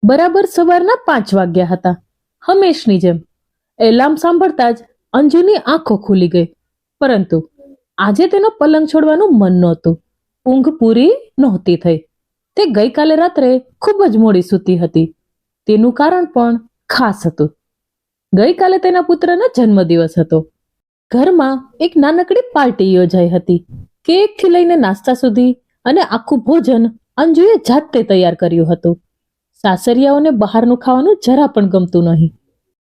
બરાબર સવારના 5 વાગ્યા હતા. હંમેશની જેમ એલાર્મ સાંભળતા જ અંજુની આંખો ખુલી ગઈ. પરંતુ આજે તેનો પલંગ છોડવાનું મન નહોતું. ઊંઘ પૂરી નહોતી થઈ. તે ગઈકાલે રાત્રે ખૂબ જ મોડી સૂતી હતી. તેનું કારણ પણ ખાસ હતું. ગઈકાલે તેના પુત્રનો જન્મદિવસ હતો. ઘરમાં એક નાનકડી પાર્ટી યોજાઈ હતી. કેકથી લઈને નાસ્તા સુધી અને આખું ભોજન અંજુએ જાતે તૈયાર કર્યું હતું. સાસરિયાઓને બહારનું ખાવાનું જરા પણ ગમતું નહીં.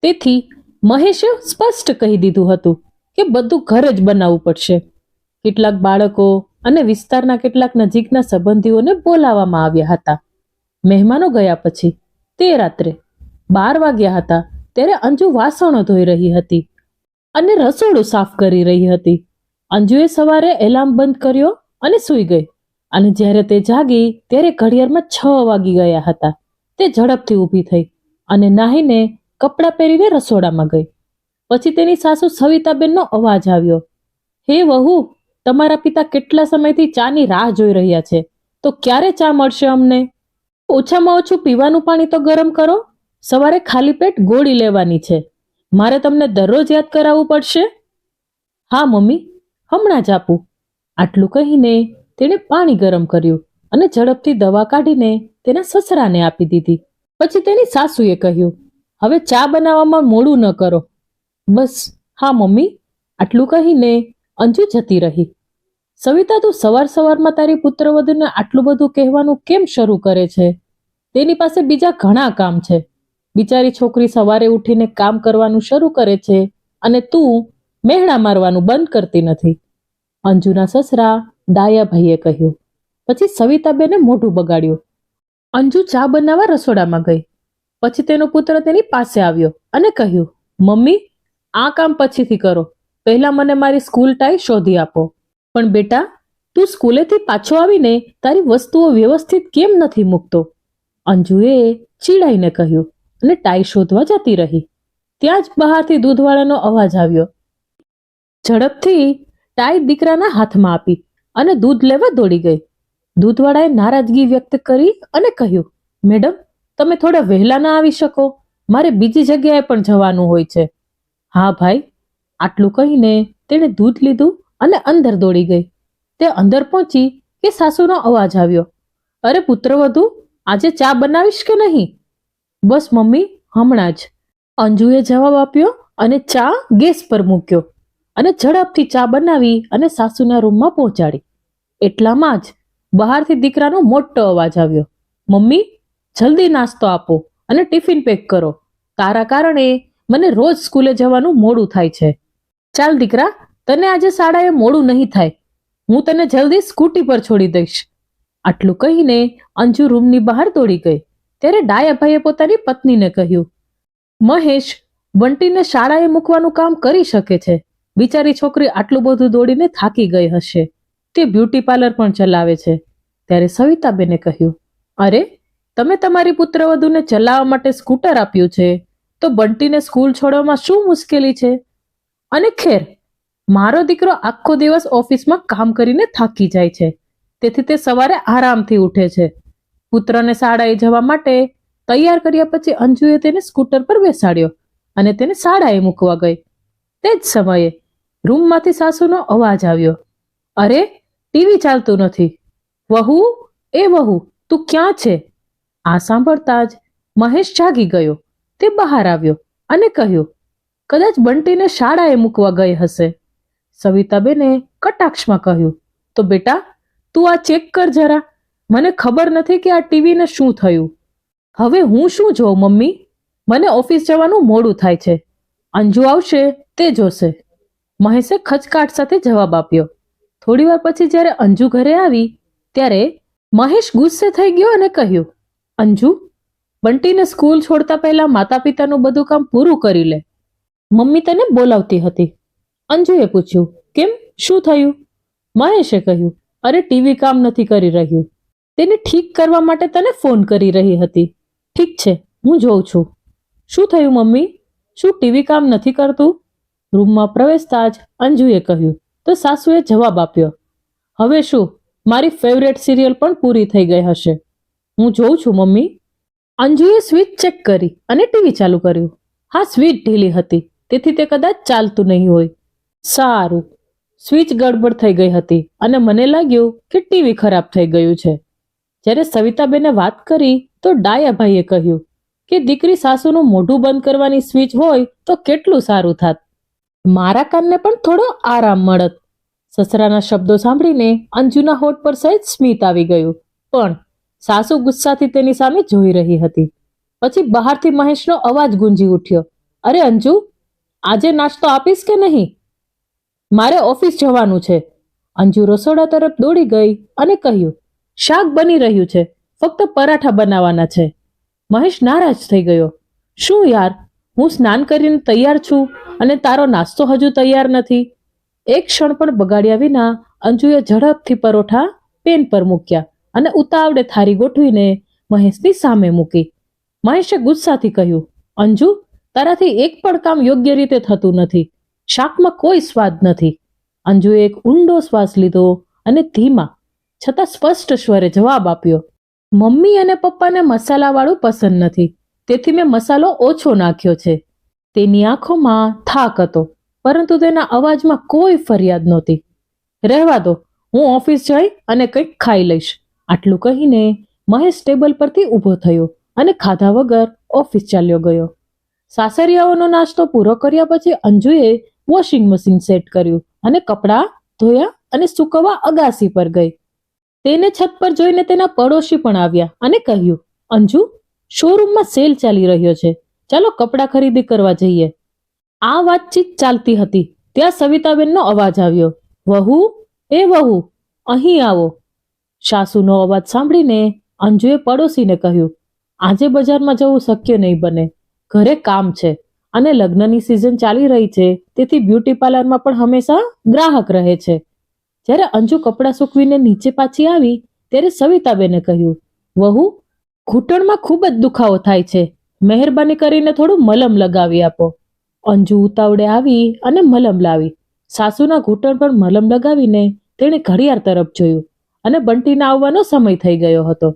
તેથી મહેશે સ્પષ્ટ કહી દીધું હતું કે બધું ઘરે જ બનાવવું પડશે. કેટલાક બાળકો અને વિસ્તારના કેટલાક નજીકના સંબંધીઓને બોલાવવામાં આવ્યા હતા. મહેમાનો ગયા પછી તે રાત્રે 12 વાગ્યા હતા ત્યારે અંજુ વાસણો ધોઈ રહી હતી અને રસોડું સાફ કરી રહી હતી. અંજુએ સવારે એલાર્મ બંધ કર્યો અને સૂઈ ગઈ. અને જ્યારે તે જાગી ત્યારે ઘડિયાળમાં 6 વાગી ગયા હતા. તે ઝડપથી ઊભી થઈ અને નાહીને કપડાં પહેરીને રસોડામાં ગઈ. પછી તેની સાસુ સવિતાબેનનો અવાજ આવ્યો, હે વહુ, તમારા પિતા કેટલા સમયથી ચાની રાહ જોઈ રહ્યા છે, તો ક્યારે ચા મળશે અમને? ઓછામાં ઓછું પીવાનું પાણી તો ગરમ કરો. સવારે ખાલી પેટ ગોળી લેવાની છે. મારે તમને દરરોજ યાદ કરાવવું પડશે? હા મમ્મી, હમણાં જ આપું. આટલું કહીને તેણે પાણી ગરમ કર્યું અને ઝડપથી દવા કાઢીને તેના સસરાને આપી દીધી. પછી તેની સાસુએ કહ્યું, હવે ચા બનાવવામાં મોડું ન કરો. બસ. હા મમ્મી. આટલું કહીને અંજુ જતી રહી. સવિતા, તું સવાર સવારમાં તારી પુત્રવધૂને આટલું બધું કહેવાનું કેમ શરૂ કરે છે? તેની પાસે બીજા ઘણા કામ છે. બિચારી છોકરી સવારે ઉઠીને કામ કરવાનું શરૂ કરે છે અને તું મહેણા મારવાનું બંધ કરતી નથી. અંજુના સસરા ડાયાભાઈએ કહ્યું. પછી સવિતાબેને મોઢું બગાડ્યું. અંજુ ચા બનાવવા રસોડામાં ગઈ. પછી તેનો પુત્ર તેની પાસે આવ્યો અને કહ્યું, મમ્મી, આ કામ પછીથી કરો. પહેલા મને મારી સ્કૂલ ટાઈ શોધી આપો. પણ બેટા, તું સ્કૂલેથી પાછો આવીને તારી વસ્તુઓ વ્યવસ્થિત કેમ નથી મૂકતો? અંજુએ ચીડાઈને કહ્યું અને ટાઈ શોધવા જતી રહી. ત્યાં જ બહારથી દૂધવાળાનો અવાજ આવ્યો. ઝડપથી ટાઈ દીકરાના હાથમાં આપી અને દૂધ લેવા દોડી ગઈ. દૂધવાળાએ નારાજગી વ્યક્ત કરી અને કહ્યું, મેડમ, તમે થોડા વહેલા ના આવી શકો? મારે બીજી જગ્યાએ પણ જવાનું હોય છે. હા ભાઈ. આટલું કહીને તેણે દૂધ લીધું અને અંદર દોડી ગઈ. તે અંદર પહોંચી કે સાસુનો અવાજ આવ્યો, અરે પુત્રવધુ, આજે ચા બનાવીશ કે નહીં? બસ મમ્મી, હમણાં જ. અંજુએ જવાબ આપ્યો અને ચા ગેસ પર મૂક્યો અને ઝડપથી ચા બનાવી અને સાસુના રૂમમાં પહોંચાડી. એટલામાં જ બહારથી દીકરાનો મોટો અવાજ આવ્યો, મમ્મી, જલ્દી નાસ્તો આપો અને ટિફિન પેક કરો. તારા કારણે મને રોજ સ્કૂલે જવાનું મોડું થાય છે. ચાલ દીકરા, તને આજે શાળાએ મોડું નહીં થાય. હું તને જલ્દી સ્કૂટી પર છોડી દઈશ. આટલું કહીને અંજુ રૂમની બહાર દોડી ગઈ. ત્યારે ડાયાભાઈએ પોતાની પત્નીને કહ્યું, મહેશ બંટીને શાળાએ મૂકવાનું કામ કરી શકે છે. બિચારી છોકરી આટલું બધું દોડીને થાકી ગઈ હશે. તે બ્યુટી પાર્લર પણ ચલાવે છે. ત્યારે સવિતાબેને કહ્યું, અરે, તમે તમારી પુત્રવધૂને ચલાવવા માટે સ્કૂટર આપ્યું છે, તો બંટીને સ્કૂલ છોડવામાં શું મુશ્કેલી છે? અને ખેર, મારો દીકરો આખો દિવસ ઓફિસમાં કામ કરીને થાકી જાય છે, તેથી તે સવારે આરામથી ઉઠે છે. પુત્રને શાળાએ જવા માટે તૈયાર કર્યા પછી અંજુએ તેને સ્કૂટર પર બેસાડ્યો અને તેને શાળાએ મૂકવા ગઈ. તે જ સમયે રૂમમાંથી સાસુનો અવાજ આવ્યો, અરે, ટીવી ચાલતું નથી. વહુ, એ વહુ, તું ક્યાં છે? આ સાંભળતા જ મહેશ જાગી ગયો. તે બહાર આવ્યો અને કહ્યું, કદાચ બંટીને શાળાએ મૂકવા ગઈ હશે. સવિતાબેને કટાક્ષમાં કહ્યું, તો બેટા, તું આ ચેક કર જરા. મને ખબર નથી કે આ ટીવીને શું થયું. હવે હું શું જોઉં મમ્મી? મને ઓફિસ જવાનું મોડું થાય છે. અંજુ આવશે તે જોશે. મહેશે ખચકાટ સાથે જવાબ આપ્યો. થોડીવાર પછી જ્યારે અંજુ ઘરે આવી ત્યારે મહેશ ગુસ્સે થઈ ગયો અને કહ્યું, અંજુ, બંટીને સ્કૂલ છોડતા પહેલા માતા પિતાનું બધું કામ પૂરું કરી લે. મમ્મી તને બોલાવતી હતી. અંજુએ પૂછ્યું, કેમ, શું થયું? મહેશે કહ્યું, અરે, ટીવી કામ નથી કરી રહ્યું. તેને ઠીક કરવા માટે તને ફોન કરી રહી હતી. ઠીક છે, હું જોઉં છું. શું થયું મમ્મી? શું ટીવી કામ નથી કરતું? રૂમમાં પ્રવેશતા જ અંજુએ કહ્યું. તો સાસુએ જવાબ આપ્યો, હવે શું, મારી ફેવરેટ સિરિયલ પણ પૂરી થઈ ગઈ હશે. હું જોઉં છું મમ્મી. અંજુએ સ્વિચ ચેક કરી અને ટીવી ચાલુ કર્યું. હા, સ્વિચ ઢીલી હતી, તેથી તે કદાચ ચાલતું નહીં હોય. સારું. સ્વિચ ગડબડ થઈ ગઈ હતી અને મને લાગ્યું કે ટીવી ખરાબ થઈ ગયું છે. જ્યારે સવિતાબેને વાત કરી તો ડાયાભાઈએ કહ્યું કે દીકરી સાસુનું મોઢું બંધ કરવાની સ્વિચ હોય તો કેટલું સારું થાત. મારા કાનને પણ થોડો આરામ મળત. સસરાના શબ્દો સાંભળીને અંજુના હોઠ પર સહેજ સ્મિત આવી ગયું, પણ સાસુ ગુસ્સાથી તેની સામે જોઈ રહી હતી. પછી બહારથી મહેશનો અવાજ ગુંજી ઉઠ્યો, અરે અંજુ, આજે નાસ્તો આપીશ કે નહીં? મારે ઓફિસ જવાનું છે. અંજુ રસોડા તરફ દોડી ગઈ અને કહ્યું, શાક બની રહ્યું છે, ફક્ત પરાઠા બનાવવાના છે. મહેશ નારાજ થઈ ગયો. શું યાર, હું સ્નાન કરીને તૈયાર છું અને તારો નાસ્તો હજુ તૈયાર નથી. એક ક્ષણ પણ બગાડ્યા વિના અંજુએ ઝડપથી પરોઠા પેન પર મૂક્યા અને ઉતાવળે થાળી ગોઠવીને મહેશની સામે મૂકી. મહેશે ગુસ્સાથી કહ્યું, અંજુ, તારાથી એક પણ કામ યોગ્ય રીતે થતું નથી. શાકમાં કોઈ સ્વાદ નથી. અંજુએ એક ઊંડો શ્વાસ લીધો અને ધીમા છતાં સ્પષ્ટ સ્વરે જવાબ આપ્યો, મમ્મી અને પપ્પાને મસાલાવાળું પસંદ નથી, તેથી મેં મસાલો ઓછો નાખ્યો છે. તેની આંખોમાં થાક હતો, પરંતુ તેના અવાજમાં કોઈ ફરિયાદ નહોતી. રહેવા દો, હું ઓફિસ જઈ અને કંઈક ખાઈ લઈશ. આટલું કહીને મહેશ ટેબલ પરથી ઊભો થયો અને ખાધા વગર ઓફિસ ચાલ્યો ગયો. સાસરિયાઓનો નાસ્તો પૂરો કર્યા પછી અંજુએ વોશિંગ મશીન સેટ કર્યું અને કપડાં ધોયા અને સૂકવવા અગાસી પર ગઈ. તેને છત પર જોઈને તેના પડોશી પણ આવ્યા અને કહ્યું, અંજુ, શોરૂમમાં સેલ ચાલી રહ્યો છે, ચાલો કપડાં ખરીદી કરવા જઈએ. આ વાતચીત ચાલતી હતી ત્યાં સવિતાબેનનો અવાજ આવ્યો, વહુ, એ વહુ, અહીં આવો. સાસુનો અવાજ સાંભળીને અંજુએ પડોશીને કહ્યું, આજે બજારમાં જવું શક્ય નહીં બને, ઘરે કામ છે અને લગ્નની સિઝન ચાલી રહી છે, તેથી બ્યુટી પાર્લરમાં પણ હંમેશા ગ્રાહક રહે છે. જ્યારે અંજુ કપડાં સૂકવીને નીચે પાછી આવી ત્યારે સવિતાબેને કહ્યું, વહુ, ઘૂંટણમાં ખૂબ જ દુખાવો થાય છે, મહેરબાની કરીને થોડું મલમ લગાવી આપો. અંજુ ઉતાવળે આવી અને મલમ લાવી. સાસુના ઘૂંટણ પર મલમ લગાવીને તેણે ઘડિયાળ તરફ જોયું અને બંટીના આવવાનો સમય થઈ ગયો હતો.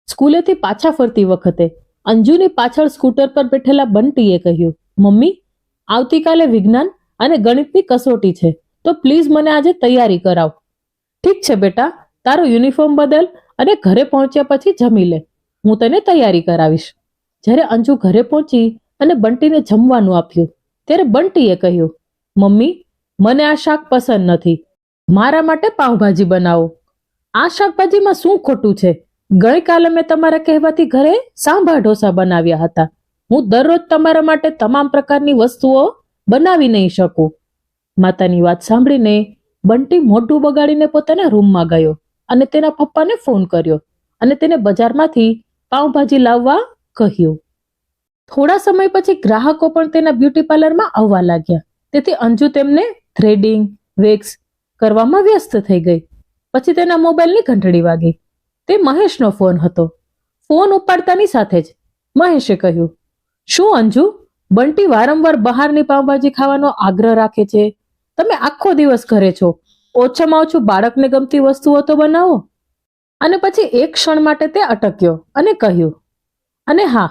સ્કૂલેથી પાછા ફરતી વખતે અંજુની પાછળ સ્કૂટર પર બેઠેલા બંટીએ કહ્યું, મમ્મી, આવતીકાલે વિજ્ઞાન અને ગણિતની કસોટી છે, તો પ્લીઝ મને આજે તૈયારી કરાવ. ઠીક છે બેટા, તારો યુનિફોર્મ બદલ અને ઘરે પહોંચ્યા પછી જમી લે, હું તને તૈયારી કરાવીશ. જ્યારે અંજુ ઘરે પહોંચી અને બંટીને જમવાનું આપ્યું ત્યારે બંટીએ કહ્યું, મમ્મી, મને આ શાક પસંદ નથી, મારા માટે પાઉંભાજી બનાવો. આ શાકભાજીમાં શું ખોટું છે? ગઈકાલે મેં તમારા કહેવાથી ઘરે સાંભાર ઢોસા બનાવ્યા હતા. હું દરરોજ તમારા માટે તમામ પ્રકારની વસ્તુઓ બનાવી નહીં શકું. માતાની વાત સાંભળીને બંટી મોઢું બગાડીને પોતાના રૂમમાં ગયો અને તેના પપ્પાને ફોન કર્યો અને તેને બજારમાંથી પાઉંભાજી લાવવા કહ્યું. થોડા સમય પછી ગ્રાહકો પણ તેના બ્યુટી પાર્લરમાં આવવા લાગ્યા, તેથી અંજુ તેમને થ્રેડિંગ, વેક્સ કરવામાં વ્યસ્ત થઈ ગઈ. પછી તેના મોબાઈલની ઘંટડી વાગી. તે મહેશનો ફોન હતો. ફોન ઉપાડતાની સાથે જ મહેશે કહ્યું, શું અંજુ, બંટી વારંવાર બહારની પાઉંભાજી ખાવાનો આગ્રહ રાખે છે, તમે આખો દિવસ ઘરે છો, ઓછામાં ઓછું બાળકને ગમતી વસ્તુઓ તો બનાવો. અને પછી એક ક્ષણ માટે તે અટક્યો અને કહ્યું, અને હા,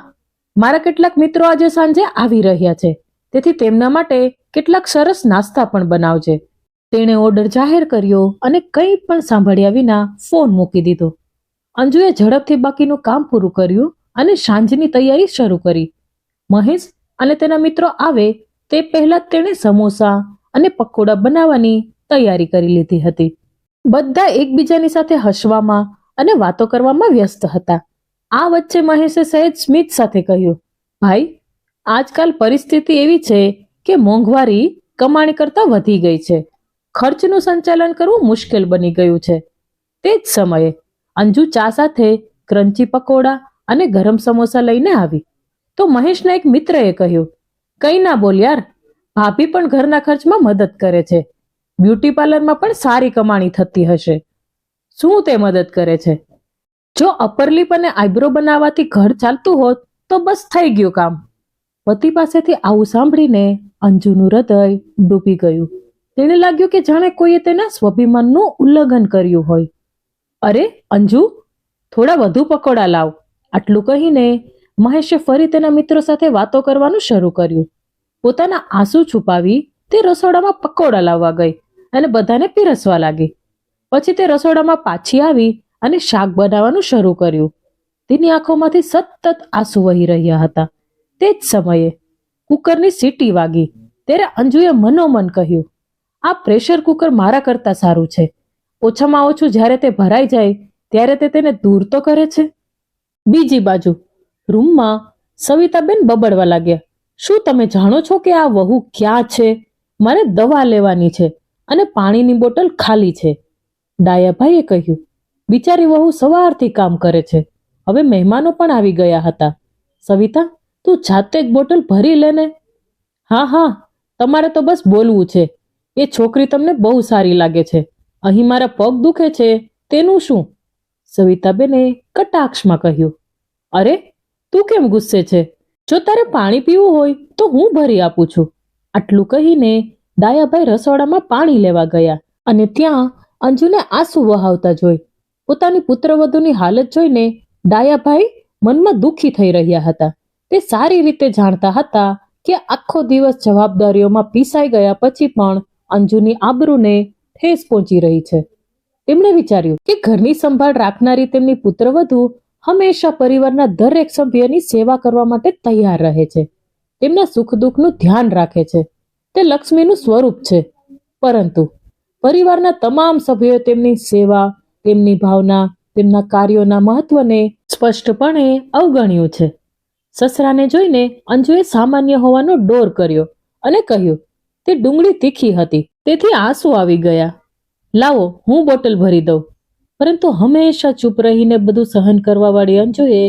મારા કેટલાક મિત્રો આજે સાંજે આવી રહ્યા છે, તેથી તેમના માટે કેટલાક સરસ નાસ્તા પણ બનાવજે. તેણે ઓર્ડર જાહેર કર્યો અને કંઈ પણ સાંભળ્યા વિના ફોન મૂકી દીધો. અંજુએ ઝડપથી બાકીનું કામ પૂરું કર્યું અને સાંજની તૈયારી શરૂ કરી. મહેશ અને તેના મિત્રો આવે તે પહેલા જ તેણે સમોસા અને પકોડા બનાવવાની તૈયારી કરી લીધી હતી. બધા એકબીજાની સાથે હસવામાં અને વાતો કરવામાં વ્યસ્ત હતા. આ વચ્ચે મહેશે સહેજ સ્મિત સાથે કહ્યું, ભાઈ, આજકાલ પરિસ્થિતિ એવી છે કે મોંઘવારી કમાણી કરતા વધી ગઈ છે, ખર્ચનું સંચાલન કરવું મુશ્કેલ બની ગયું છે. તે જ સમયે અંજુ ચા સાથે ક્રન્ચી પકોડા અને ગરમ સમોસા લઈને આવી તો મહેશના એક મિત્રએ કહ્યું, કંઈ ના બોલ યાર, ભાભી પણ ઘરના ખર્ચમાં મદદ કરે છે, બ્યુટી પાર્લરમાં પણ સારી કમાણી થતી હશે. શું તે મદદ કરે છે? જો અપર લિપ અને આઈબ્રો બનાવવાથી ઘર ચાલતું હોત તો બસ થઈ ગયું કામ. પતિ પાસેથી આવું સાંભળીને અંજુનું હૃદય ડૂબી ગયું. તેને લાગ્યું કે જાણે કોઈએ તેના સ્વાભિમાનનું ઉલ્લંઘન કર્યું હોય. અરે અંજુ, થોડા વધુ પકોડા લાવ. આટલું કહીને મહેશે ફરી તેના મિત્રો સાથે વાતો કરવાનું શરૂ કર્યું. પોતાના આંસુ છુપાવી તે રસોડામાં પકોડા લાવવા ગઈ અને બધાને પીરસવા લાગી. પછી તે રસોડામાં પાછી આવી અને શાક બનાવવાનું શરૂ કર્યું. તેની આંખોમાંથી સતત આંસુ વહી રહ્યા હતા. તે જ સમયે કુકરની સીટી વાગી. ત્યારે અંજુએ મનોમન કહ્યું, આ પ્રેશર કુકર મારા કરતા સારું છે. ઓછામાં ઓછું જ્યારે તે ભરાઈ જાય ત્યારે તે તેને દૂર તો કરે છે. બીજી બાજુ રૂમમાં સવિતાબેન બબડવા લાગ્યા. શું તમે જાણો છો કે આ વહુ ક્યાં છે? મારે દવા લેવાની છે અને પાણીની બોટલ ખાલી છે. ડાયાભાઈએ કહ્યું, બિચારી વહુ સવારથી કામ કરે છે. હવે મહેમાનો પણ આવી ગયા હતા. સવિતા, તું જાતે જ બોટલ ભરી લે ને. હા હા, તમારે તો બસ બોલવું છે. એ છોકરી તમને બહુ સારી લાગે છે. અહીં મારા પગ દુખે છે તેનું શું? સવિતાબેને કટાક્ષમાં કહ્યું. અરે, તું કેમ ગુસ્સે છે? જો તારે પાણી પીવું હોય તો હું ભરી આપું છું. આટલું કહીને ડાયાભાઈ રસોડામાં પાણી લેવા ગયા અને ત્યાં અંજુને આંસુ વહાવતા જોઈ પોતાની પુત્રવધૂની હાલત જોઈને ડાયાભાઈ મનમાં દુઃખી થઈ રહ્યા હતા. તે સારી રીતે જાણતા હતા કે આખો દિવસ જવાબદારીઓમાં પીસાઈ ગયા પછી પણ અંજુની આબરૂને ઠેસ પહોંચી રહી છે. તેમણે વિચાર્યું કે ઘરની સંભાળ રાખનારી તેમની પુત્રવધુ હંમેશા પરિવારના દરેક સભ્યની સેવા કરવા માટે તૈયાર રહે છે. તેમના સુખ દુઃખનું ધ્યાન રાખે છે. તે લક્ષ્મીનું સ્વરૂપ છે. પરંતુ પરિવારના તમામ સભ્યોએ તેમની સેવા, તેમની ભાવના, તેમના કાર્યોના મહત્વને સ્પષ્ટપણે અવગણ્યું છે. સસરાને જોઈને અંજુએ સામાન્ય હોવાનો ડોર કર્યો અને કહ્યું, તે ડુંગળી તીખી હતી તેથી આંસુ આવી ગયા. લાવો, હું બોટલ ભરી દઉં. પરંતુ હંમેશા ચૂપ રહીને બધું સહન કરવા વાળી અંજુએ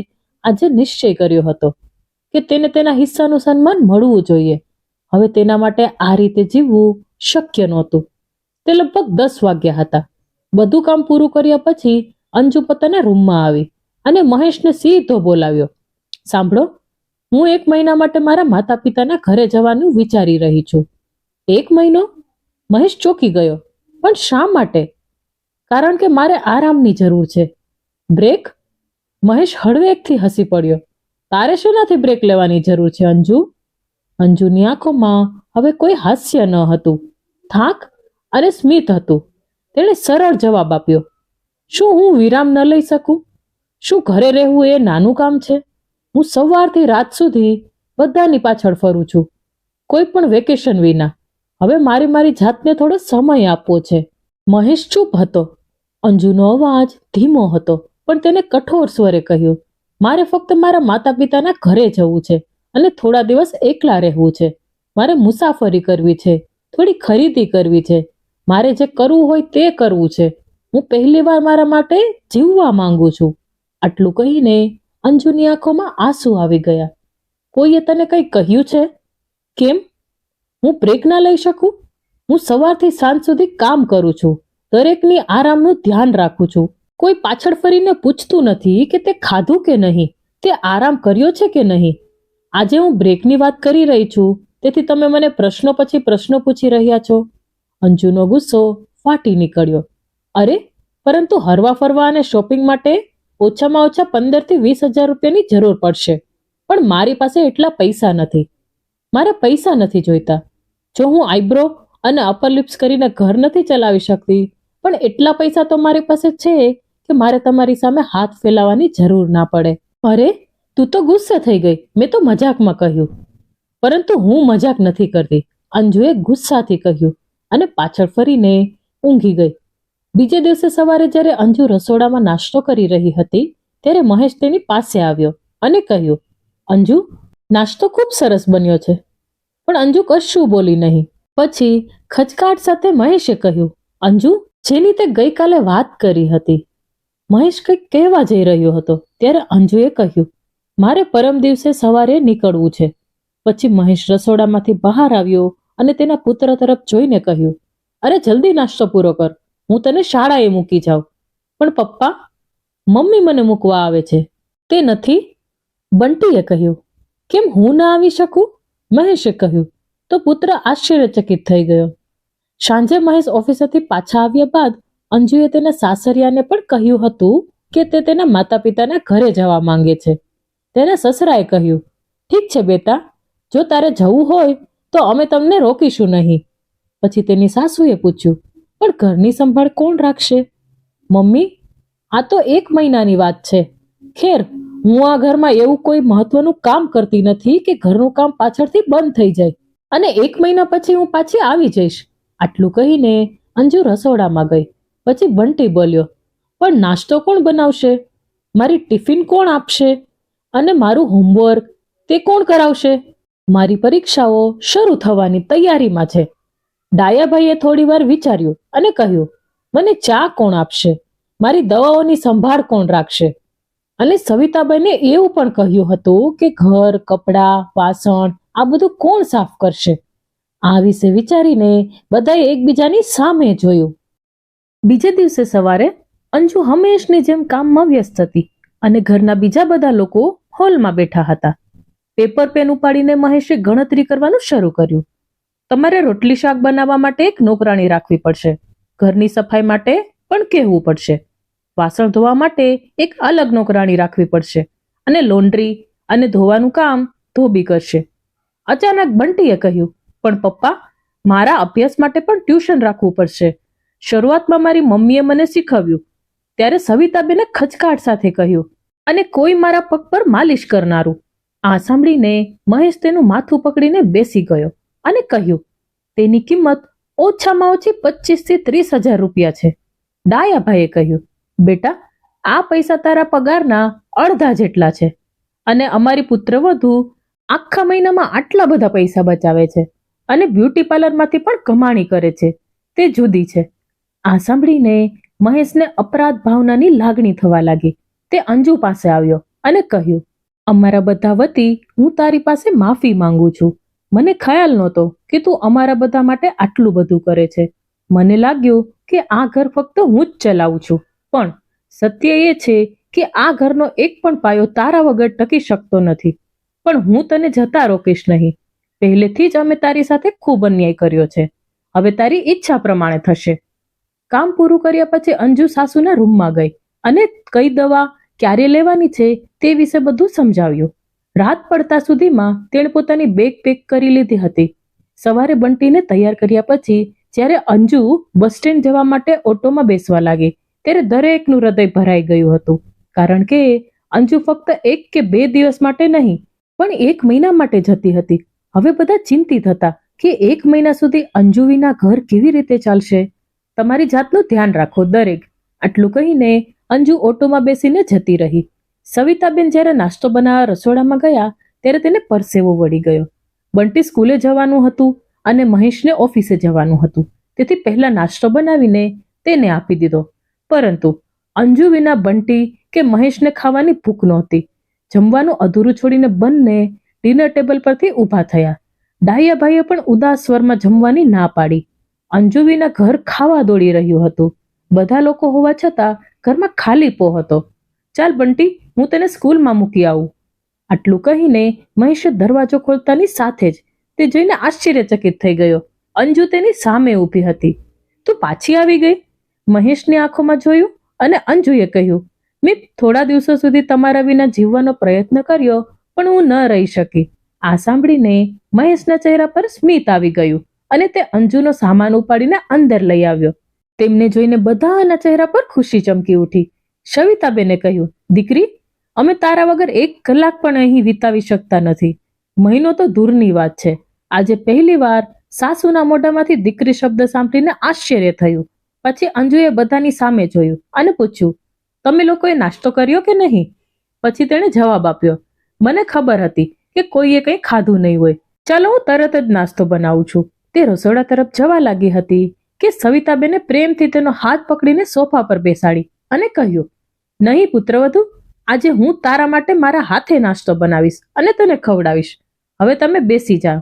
આજે નિશ્ચય કર્યો હતો કે તેને તેના હિસ્સાનું સન્માન મળવું જોઈએ. હવે તેના માટે આ રીતે જીવવું શક્ય નહોતું. તે લગભગ 10 વાગ્યા હતા. બધું કામ પૂરું કર્યા પછી અંજુ પોતાના રૂમમાં આવી અને મહેશને સીધો બોલાવ્યો. સાંભળો, હું 1 મહિના માટે મારા માતા પિતાના ઘરે જવાનું વિચારી રહી છું. 1 મહિનો? મહેશ ચોંકી ગયો. પણ શા માટે? કારણ કે મારે આરામની જરૂર છે. બ્રેક? મહેશ હળવેકથી હસી પડ્યો. તારે શેનાથી બ્રેક લેવાની જરૂર છે અંજુ? અંજુની આંખોમાં હવે કોઈ હાસ્ય ન હતું, થાક અને સ્મિત હતું. તેણે સરળ જવાબ આપ્યો. શું હું વિરામ ન લઈ શકું? શું ઘરે રહેવું એ નાનું કામ છે? હું સવારથી રાત સુધી બધાની પાછળ ફરું છું, કોઈ પણ વેકેશન વિના. હવે મારી જાતને થોડો સમય આપવો છે. મહેશ ચૂપ હતો. અંજુનો અવાજ ધીમો હતો પણ તેને કઠોર સ્વરે કહ્યું, મારે ફક્ત મારા માતા પિતાના ઘરે જવું છે અને થોડા દિવસ એકલા રહેવું છે. મારે મુસાફરી કરવી છે, થોડી ખરીદી કરવી છે. મારે જે કરવું હોય તે કરવું છે. હું પહેલીવાર મારા માટે જીવવા માંગુ છું. આટલું કહીને અંજુની આંખોમાં આંસુ આવી ગયા. કોઈએ તને કંઈ કહ્યું છે? કેમ? હું બ્રેક ના લઈ શકું? હું સવારથી સાંજ સુધી કામ કરું છું, દરેકની આરામનું ધ્યાન રાખું છું. કોઈ પાછળ ફરીને પૂછતું નથી કે તે ખાધું કે નહીં, તે આરામ કર્યો છે કે નહીં. આજે હું બ્રેકની વાત કરી રહી છું તેથી તમે મને પ્રશ્નો પછી પ્રશ્નો પૂછી રહ્યા છો. અંજુનો ગુસ્સો ફાટી નીકળ્યો. અરે, પરંતુ હરવા ફરવા અને શોપિંગ માટે ઓછામાં ઓછા 15 થી 20 હજાર રૂપિયાની જરૂર પડશે. પણ મારી પાસે એટલા પૈસા નથી. મારે પૈસા નથી જોઈતા. જો હું આઈબ્રો અને અપર લિપ્સ કરીને ઘર નથી ચલાવી શકતી, પણ એટલા પૈસા તો મારી પાસે છે કે મારે તમારી સામે હાથ ફેલાવવાની જરૂર ના પડે. અરે, તું તો ગુસ્સે થઈ ગઈ. મેં તો મજાકમાં કહ્યું. પરંતુ હું મજાક નથી કરતી, અંજુએ ગુસ્સાથી કહ્યું અને પાછળ ફરીને ઊંઘી ગઈ. બીજે દિવસે સવારે જ્યારે અંજુ રસોડામાં નાસ્તો કરી રહી હતી ત્યારે મહેશ તેની પાસે આવ્યો અને કહ્યું, અંજુ, નાસ્તો ખૂબ સરસ બન્યો છે. પણ અંજુ કશું બોલી નહીં. પછી ખચકાટ સાથે મહેશે કહ્યું, અંજુ, જેની તે ગઈકાલે વાત કરી હતી. મહેશ કંઈક કહેવા જઈ રહ્યો હતો ત્યારે અંજુએ કહ્યું, મારે પરમ દિવસે સવારે નીકળવું છે. પછી મહેશ રસોડામાંથી બહાર આવ્યો અને તેના પુત્ર તરફ જોઈને કહ્યું, અરે જલ્દી નાસ્તો પૂરો કર, હું તને શાળાએ મૂકી જાઉં. પણ પપ્પા, મમ્મી મને મૂકવા આવે છે. તે નથી? બંટીએ કહ્યું. કેમ હું ના આવી શકું? મહેશે કહ્યું. તો પુત્ર આશ્ચર્યચકિત થઈ ગયો. સાંજે મહેશ ઓફિસેથી પાછા આવ્યા બાદ અંજુએ તેના સાસરિયાને પણ કહ્યું હતું કે તે તેના માતા પિતાના ઘરે જવા માંગે છે. તેને સસરાએ કહ્યું, ઠીક છે બેટા, જો તારે જવું હોય તો અમે તમને રોકીશું નહીં. પછી તેની સાસુએ પૂછ્યું, પણ ઘરની સંભાળ કોણ રાખશે? મમ્મી, આ તો 1 મહિનાની વાત છે. ખેર, હું આ ઘરમાં એવું કોઈ મહત્વનું કામ કરતી નથી કે ઘરનું કામ પાછળથી બંધ થઈ જાય અને 1 મહિના પછી હું પાછી આવી જઈશ. આટલું કહીને અંજુ રસોડામાં ગઈ. પછી બંટી બોલ્યો, પણ નાસ્તો કોણ બનાવશે? મારી ટિફિન કોણ આપશે? અને મારું હોમવર્ક તે કોણ કરાવશે? મારી પરીક્ષાઓ શરૂ થવાની તૈયારીમાં છે. ડાયાભાઈએ થોડી વાર વિચાર્યું અને કહ્યું, મને ચા કોણ આપશે? મારી દવાઓની સંભાળ કોણ રાખશે? અને સવિતાબેને એવું પણ કહ્યું હતું કે ઘર, કપડાં, વાસણ આ બધું કોણ સાફ કરશે? આ વિશે વિચારીને બધાએ એકબીજાની સામે જોયું. બીજે દિવસે સવારે અંજુ હંમેશની જેમ કામમાં વ્યસ્ત હતી અને ઘરના બીજા બધા લોકો હોલમાં બેઠા હતા. પેપર પેન ઉપાડીને મહેશે ગણતરી કરવાનું શરૂ કર્યું. તમારે રોટલી શાક બનાવવા માટે એક નોકરાણી રાખવી પડશે. ઘરની સફાઈ માટે પણ કહેવું પડશે. વાસણ ધોવા માટે એક અલગ નોકરાણી રાખવી પડશે અને લોન્ડ્રી અને ધોવાનું કામ ધોબી કરશે. અચાનક બંટીએ કહ્યું, પણ પપ્પા, મારા અભ્યાસ માટે પણ ટ્યુશન રાખવું પડશે. શરૂઆતમાં મારી મમ્મીએ મને શીખવ્યું. ત્યારે સવિતાબેને ખચકાટ સાથે કહ્યું, અને કોઈ મારા પગ પર માલિશ કરનારું. આ સાંભળીને મહેશ તેનું માથું પકડીને બેસી ગયો અને કહ્યું, તેની કિંમત ઓછામાં ઓછી 25 થી 30 હજાર રૂપિયા છે. ડાયાભાઈએ કહ્યું, બેટા, આ પૈસા તારા પગારના અડધા જેટલા છે અને અમારી પુત્રવધુ આખા મહિનામાં આટલા બધા પૈસા બચાવે છે અને બ્યુટી પાર્લરમાંથી પણ કમાણી કરે છે. તે જુદી છે. આ સાંભળીને મહેશને અપરાધ ભાવનાની લાગણી થવા લાગી. તે અંજુ પાસે આવ્યો અને કહ્યું, અમારા બધા વતી હું તારી પાસે માફી માંગુ છું. મને ખ્યાલ નહોતો કે તું અમારા બધા માટે આટલું બધું કરે છે. મને લાગ્યું કે આ ઘર ફક્ત હું જ ચલાવું છું, પણ સત્ય એ છે કે આ ઘરનો એક પણ પાયો તારા વગર ટકી શકતો નથી. પણ હું તને જતા રોકીશ નહીં. પહેલેથી જ અમે તારી સાથે ખૂબ અન્યાય કર્યો છે. હવે તારી ઈચ્છા પ્રમાણે થશે. કામ પૂરું કર્યા પછી અંજુ સાસુના રૂમમાં ગઈ અને કઈ દવા ક્યારે લેવાની છે તે વિશે બધું સમજાવ્યું. રાત પડતા સુધીમાં તેણે પોતાની બેગ પેક કરી લીધી હતી. સવારે બંટીને તૈયાર કર્યા પછી જ્યારે અંજુ બસ સ્ટેન્ડ જવા માટે ઓટોમાં બેસવા લાગી ત્યારે દરેકનું હૃદય ભરાઈ ગયું હતું. કારણ કે અંજુ ફક્ત 1 કે 2 દિવસ માટે નહીં પણ 1 મહિના માટે જતી હતી. હવે બધા ચિંતિત હતા કે 1 મહિના સુધી અંજુ વિના ઘર કેવી રીતે ચાલશે. તમારી જાતનું ધ્યાન રાખો દરેક. આટલું કહીને અંજુ ઓટોમાં બેસીને જતી રહી. સવિતાબેન જ્યારે નાસ્તો બનાવવા રસોડામાં ગયા ત્યારે તેને પરસેવો વળી ગયો. બંટી સ્કૂલે જવાનું હતું અને મહેશને ઓફિસે જવાનું હતું, તેથી પહેલા નાસ્તો બનાવીને તેને આપી દીધો. પરંતુ અંજુ વિના બંટી કે મહેશને ખાવાની ભૂખ નહોતી. જમવાનું અધૂરું છોડીને બંને ડિનર ટેબલ પરથી ઊભા થયા. ડાયાભાઈએ પણ ઉદાસ સ્વરમાં જમવાની ના પાડી. અંજુ વિના ઘર ખાવા દોડી રહ્યું હતું. બધા લોકો હોવા છતાં ઘરમાં ખાલીપો હતો. ચાલ બંટી, હું તને સ્કૂલમાં મૂકી આવું. આટલું કહીને મહેશે દરવાજો ખોલતાની સાથે જ તે જોઈને આશ્ચર્યચકિત થઈ ગયો. અંજુ તેની સામે ઊભી હતી. તું પાછી આવી ગઈ? મહેશની આંખોમાં જોયું અને અંજુએ કહ્યું, મેં થોડા દિવસો સુધી તમારા વિના જીવવાનો પ્રયત્ન કર્યો પણ હું ન રહી શકી. આ સાંભળીને મહેશના ચહેરા પર સ્મિત આવી ગયું અને તે અંજુનો સામાન ઉપાડીને અંદર લઈ આવ્યો. તેમને જોઈને બધાના ચહેરા પર ખુશી ચમકી ઉઠી. સવિતાબેને કહ્યું, દીકરી, અમે તારા વગર 1 કલાક પણ અહીં વિતાવી શકતા નથી. મહિનો તો દૂરની વાત છે. આજે પહેલી વાર સાસુના મોઢામાંથી દીકરી શબ્દ સાંભળીને આશ્ચર્ય થયું. પછી અંજુએ બધાની સામે જોયું અને પૂછ્યું, તમે લોકોએ નાસ્તો કર્યો કે નહીં? પછી તેણે જવાબ આપ્યો, મને ખબર હતી કે કોઈએ કંઈ ખાધું નહીં હોય. ચાલો હું તરત જ નાસ્તો બનાવું છું. તે રસોડા તરફ જવા લાગી હતી કે સવિતાબેને પ્રેમથી તેનો હાથ પકડીને સોફા પર બેસાડી અને કહ્યું, નહીં પુત્રવધુ, આજે હું તારા માટે મારા હાથે નાસ્તો બનાવીશ અને તને ખવડાવીશ. હવે તમે બેસી જાઓ.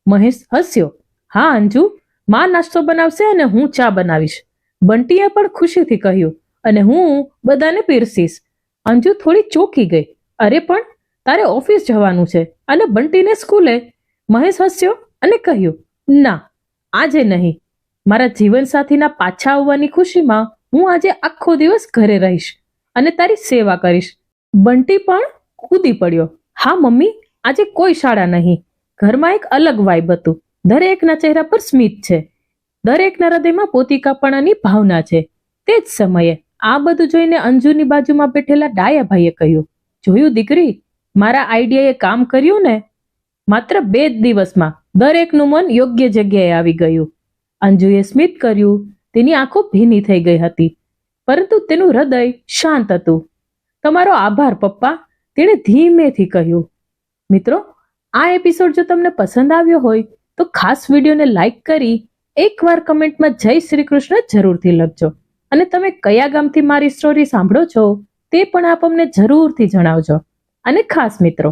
મહેશ હસ્યો. હા અંજુ, માં નાસ્તો બનાવશે અને હું ચા બનાવીશ. બંટીએ પણ ખુશીથી કહ્યું, અને હું બધાને પીરસીશ. અંજુ થોડી ચોંકી ગઈ. અરે પણ તારે ઓફિસ જવાનું છે અને બંટીને સ્કૂલે. મહેશ હસ્યો અને કહ્યું, ના, આજે નહીં. મારા જીવનસાથીના પાછા આવવાની ખુશીમાં હું આજે આખો દિવસ ઘરે રહીશ અને તારી સેવા કરીશ. બંટી પણ કૂદી પડ્યો હા મમ્મી, આજે કોઈ શાળા નહીં. ઘરમાં એક અલગ વાઇબ હતું. દરેકના ચહેરા પર સ્મિત છે. દરેકના હૃદયમાં પોતીકાપણાની ભાવના છે. તે જ સમયે આ બધું જોઈને અંજુની બાજુમાં બેઠેલા ડાયાભાઈએ કહ્યું, જોયું દીકરી, મારા આઈડિયાએ કામ કર્યું ને? માત્ર 2 જ દિવસમાં દરેકનું મન યોગ્ય જગ્યાએ આવી ગયું. અંજુએ સ્મિત કર્યું. તેની આંખો ભીની થઈ ગઈ હતી, પરંતુ તેનું હૃદય શાંત હતું. તમારો આભાર પપ્પા, તેણે ધીમેથી કહ્યું. મિત્રો, આ એપિસોડ જો તમને પસંદ આવ્યો હોય તો ખાસ વિડીયોને લાઈક કરી એકવાર કમેન્ટમાં જય શ્રી કૃષ્ણ જરૂરથી લખજો. અને તમે કયા ગામથી મારી સ્ટોરી સાંભળો છો તે પણ આપ અમને જરૂરથી જણાવજો. અને ખાસ મિત્રો,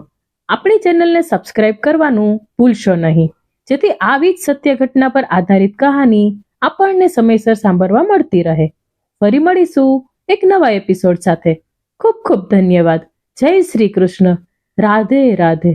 આપણી ચેનલને સબસ્ક્રાઇબ કરવાનું ભૂલશો નહીં, જેથી આવી જ સત્ય ઘટના પર આધારિત કહાની આપણને સમયસર સાંભળવા મળતી રહે. ફરી મળીશું એક નવા એપિસોડ સાથે. ખૂબ ખૂબ ધન્યવાદ. જય શ્રી કૃષ્ણ. રાધે રાધે.